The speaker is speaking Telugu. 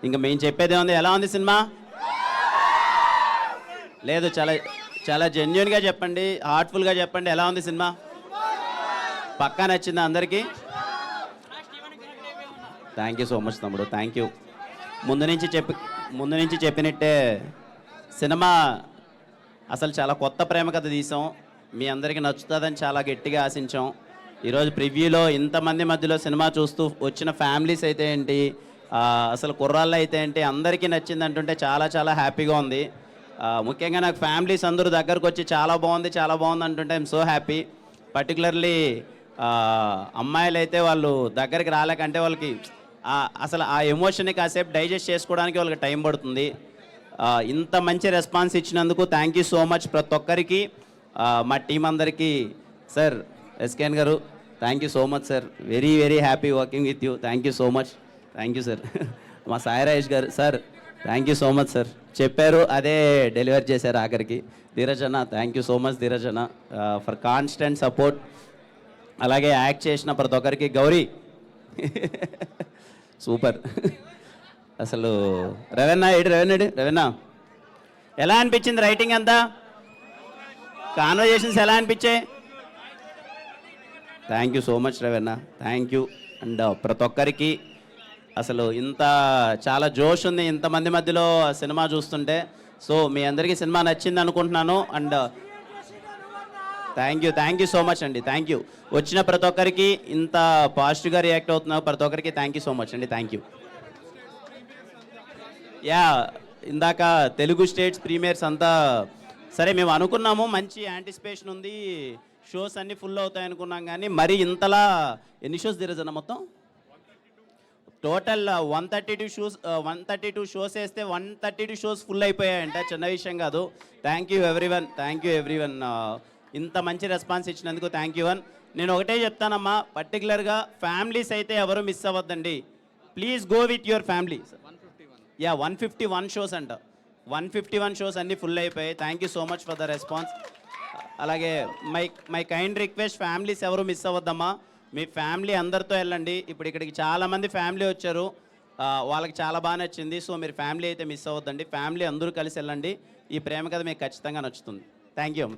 ఇంకా మేము చెప్పేదే ఉంది. ఎలా ఉంది సినిమా? లేదు, చాలా చాలా జెన్యున్గా చెప్పండి, హార్ట్ఫుల్గా చెప్పండి. ఎలా ఉంది సినిమా? పక్కా నచ్చిందా అందరికీ? థ్యాంక్ యూ సో మచ్ తమ్ముడు, థ్యాంక్ యూ. ముందు నుంచి చెప్పినట్టే సినిమా అసలు చాలా కొత్త ప్రేమ కథ తీసాం. మీ అందరికీ నచ్చుతుందని చాలా గట్టిగా ఆశించాం. ఈరోజు ప్రివ్యూలో ఇంతమంది మధ్యలో సినిమా చూస్తూ వచ్చిన ఫ్యామిలీస్ అయితే ఏంటి, అసలు కుర్రాళ్ళు అయితే ఏంటి, అందరికీ నచ్చింది అంటుంటే చాలా చాలా హ్యాపీగా ఉంది. ముఖ్యంగా నాకు ఫ్యామిలీస్ అందరూ దగ్గరకు వచ్చి చాలా బాగుంది అంటుంటే ఐఎమ్ సో హ్యాపీ. పర్టికులర్లీ అమ్మాయిలు అయితే వాళ్ళు దగ్గరికి రాలేకంటే వాళ్ళకి అసలు ఆ ఎమోషన్ని కాసేపు డైజెస్ట్ చేసుకోవడానికి వాళ్ళకి టైం పడుతుంది. ఇంత మంచి రెస్పాన్స్ ఇచ్చినందుకు థ్యాంక్ యూ సో మచ్ ప్రతి ఒక్కరికి, మా టీం అందరికీ. సార్ ఎస్కేఎన్ గారు, thank you so much sir, very very happy working with you. Thank you so much, thank you sir. మా సాయి రాజేష్ గారు, sir thank you so much sir, చెప్పారు అదే డెలివర్ చేశారు ఆఖరికి. ధీరజ్ అన్న, thank you so much Dheeraj అన్న ఫర్ కాన్స్టెంట్ సపోర్ట్. అలాగే యాక్ట్ చేసిన ప్రతి ఒక్కరికి. గౌరీ సూపర్. అసలు రవెన్నా రవెన్నా ఎలా అనిపించింది రైటింగ్ అంతా? కాన్వర్జేషన్స్ ఎలా అనిపించాయి? థ్యాంక్ యూ సో మచ్ రవెన్నా, థ్యాంక్ యూ. అండ్ ప్రతి ఒక్కరికి అసలు ఇంత చాలా జోష్ ఉంది ఇంతమంది మధ్యలో సినిమా చూస్తుంటే. సో మీ అందరికీ సినిమా నచ్చింది అనుకుంటున్నాను. And thank you so much అండి, థ్యాంక్ యూ. వచ్చిన ప్రతి ఒక్కరికి ఇంత పాజిటివ్గా రియాక్ట్ అవుతున్నారు ప్రతి ఒక్కరికి థ్యాంక్ యూ సో మచ్ అండి, థ్యాంక్ యూ. యా, ఇందాక తెలుగు స్టేట్స్ ప్రీమియర్స్ అంతా సరే మేము అనుకున్నాము, మంచి యాంటిసిపేషన్ ఉంది, షోస్ అన్నీ ఫుల్ అవుతాయి అనుకున్నాం. కానీ మరి ఇంతలా ఎన్ని షోస్ తిరగజన మొత్తం టోటల్ 132 షోస్ వేస్తే 132 షోస్ ఫుల్ అయిపోయాయంట. చిన్న విషయం కాదు. థ్యాంక్ యూ ఎవ్రీవన్, ఇంత మంచి రెస్పాన్స్ ఇచ్చినందుకు థ్యాంక్ యూ వన్. నేను ఒకటే చెప్తానమ్మా, పర్టికులర్గా ఫ్యామిలీస్ అయితే ఎవరు మిస్ అవ్వద్దండి. Please go with your family. Yeah 151 shows అంట, 151 షోస్ అన్నీ ఫుల్ అయిపోయాయి. Thank you so much for the response. అలాగే మై కైండ్ రిక్వెస్ట్, ఫ్యామిలీస్ ఎవరు మిస్ అవ్వద్దమ్మా. మీ ఫ్యామిలీ అందరితో వెళ్ళండి. ఇప్పుడు ఇక్కడికి చాలామంది ఫ్యామిలీ వచ్చారు, వాళ్ళకి చాలా బాగా నచ్చింది. సో మీరు ఫ్యామిలీ అయితే మిస్ అవ్వద్దండి, ఫ్యామిలీ అందరూ కలిసి వెళ్ళండి. ఈ ప్రేమ కథ మీకు ఖచ్చితంగా నచ్చుతుంది. Thank you.